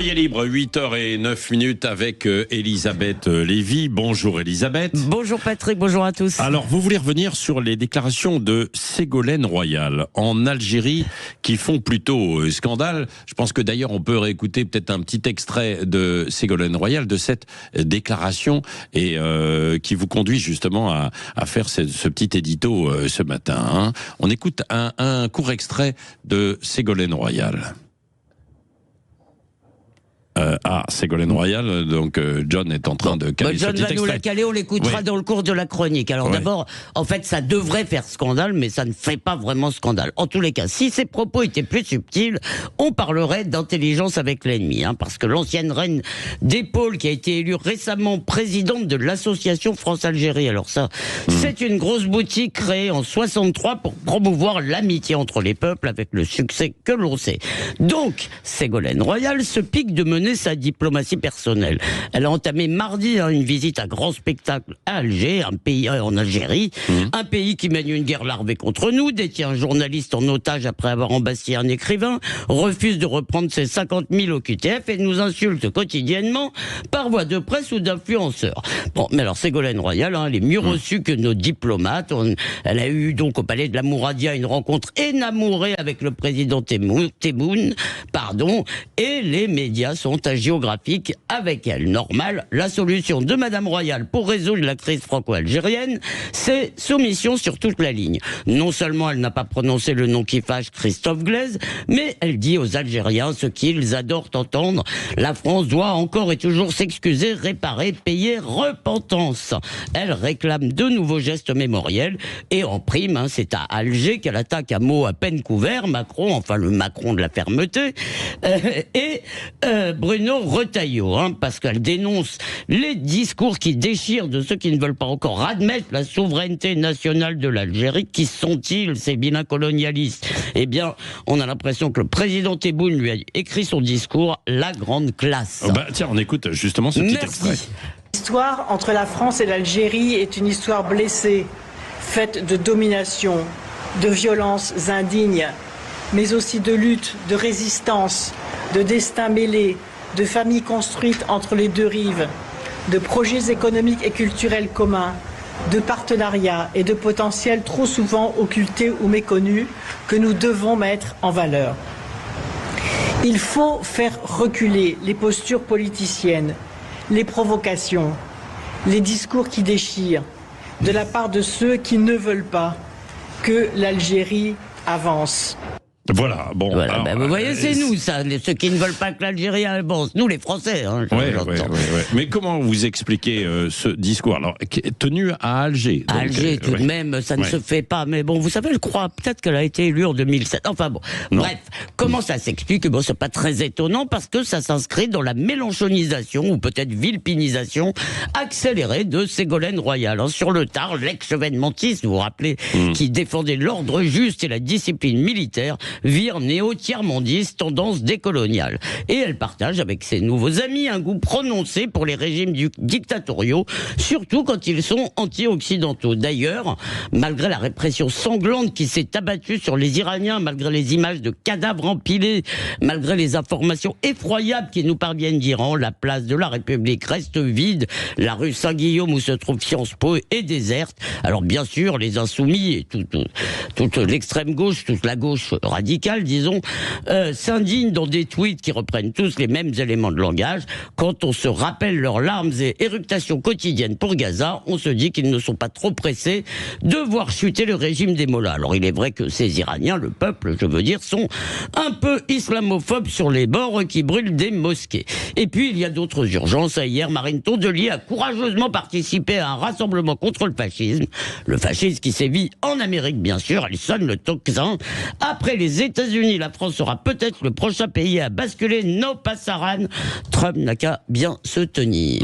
Soyez libre, 8h09 avec Elisabeth Lévy. Bonjour Elisabeth. Bonjour Patrick, bonjour à tous. Alors, vous voulez revenir sur les déclarations de Ségolène Royal en Algérie qui font plutôt scandale. Je pense que d'ailleurs on peut réécouter peut-être un petit extrait de Ségolène Royal de cette déclaration et qui vous conduit justement à faire ce petit édito ce matin. Hein. On écoute un court extrait de Ségolène Royal. Ségolène Royal, donc John est en train de caler ce John petit va nous extrait. la caler, on l'écoutera dans le cours de la chronique. Alors d'abord, en fait, ça devrait faire scandale, mais ça ne fait pas vraiment scandale. En tous les cas, si ces propos étaient plus subtils, on parlerait d'intelligence avec l'ennemi, hein, parce que l'ancienne reine d'épaule qui a été élue récemment présidente de l'association France-Algérie, alors ça, c'est une grosse boutique créée en 63 pour promouvoir l'amitié entre les peuples avec le succès que l'on sait. Donc, Ségolène Royal se pique de mener sa diplomatie personnelle. Elle a entamé mardi une visite à grand spectacle à Alger, un pays en Algérie, un pays qui mène une guerre larvée contre nous, détient un journaliste en otage après avoir embasté un écrivain, refuse de reprendre ses 50 000 OQTF et nous insulte quotidiennement par voie de presse ou d'influenceurs. Bon, mais alors Ségolène Royal, elle est mieux reçue que nos diplomates. Elle a eu donc au palais de la Mouradia une rencontre énamourée avec le président Tebboune, et les médias sont hagiographiques avec elle. Normal, la solution de Madame Royal pour résoudre la crise franco-algérienne, c'est soumission sur toute la ligne. Non seulement elle n'a pas prononcé le nom qui fâche, Christophe Glaise, mais elle dit aux Algériens ce qu'ils adorent entendre. La France doit encore et toujours s'excuser, réparer, payer, repentance. Elle réclame de nouveaux gestes mémoriels et en prime, c'est à Alger qu'elle attaque à mots à peine couverts Macron, enfin le Macron de la fermeté, et Bruno Retailleau, parce qu'elle dénonce les discours qui déchirent de ceux qui ne veulent pas encore admettre la souveraineté nationale de l'Algérie. Qui sont-ils, ces vilains colonialistes? Eh bien, on a l'impression que le président Tebboune lui a écrit son discours, la grande classe. Tiens, on écoute justement ce petit extrait. L'histoire entre la France et l'Algérie est une histoire blessée, faite de domination, de violences indignes, mais aussi de lutte, de résistance, de destins mêlés, de familles construites entre les deux rives, de projets économiques et culturels communs, de partenariats et de potentiels trop souvent occultés ou méconnus que nous devons mettre en valeur. Il faut faire reculer les postures politiciennes, les provocations, les discours qui déchirent, de la part de ceux qui ne veulent pas que l'Algérie avance. Voilà, bon. Voilà, alors, vous voyez, c'est nous, ça, ceux qui ne veulent pas que l'Algérie avance. Nous, les Français, Ouais. Mais comment vous expliquez ce discours, alors, tenu à Alger? À Alger, tout de même, ça ne se fait pas. Mais bon, vous savez, je crois peut-être qu'elle a été élue en 2007. Enfin bon, bref, comment ça s'explique? Bon, c'est pas très étonnant parce que ça s'inscrit dans la mélenchonisation ou peut-être vilpinisation accélérée de Ségolène Royal. Sur le tard, l'ex-chevènementiste, vous vous rappelez, qui défendait l'ordre juste et la discipline militaire, vire néo-tiers-mondiste, tendance décoloniale. Et elle partage avec ses nouveaux amis un goût prononcé pour les régimes dictatoriaux, surtout quand ils sont anti-occidentaux. D'ailleurs, malgré la répression sanglante qui s'est abattue sur les Iraniens, malgré les images de cadavres empilés, malgré les informations effroyables qui nous parviennent d'Iran, la place de la République reste vide, la rue Saint-Guillaume où se trouve Sciences Po est déserte. Alors bien sûr, les insoumis et toute l'extrême gauche, toute la gauche radicale, disons, s'indignent dans des tweets qui reprennent tous les mêmes éléments de langage. Quand on se rappelle leurs larmes et éructations quotidiennes pour Gaza, on se dit qu'ils ne sont pas trop pressés de voir chuter le régime des mollahs. Alors il est vrai que ces Iraniens, le peuple, je veux dire, sont un peu islamophobes sur les bords qui brûlent des mosquées. Et puis il y a d'autres urgences. Hier, Marine Tondelier a courageusement participé à un rassemblement contre le fascisme. Le fascisme qui sévit en Amérique, bien sûr. Elle sonne le tocsin. Après les États-Unis, la France sera peut-être le prochain pays à basculer. No passaran. Trump n'a qu'à bien se tenir.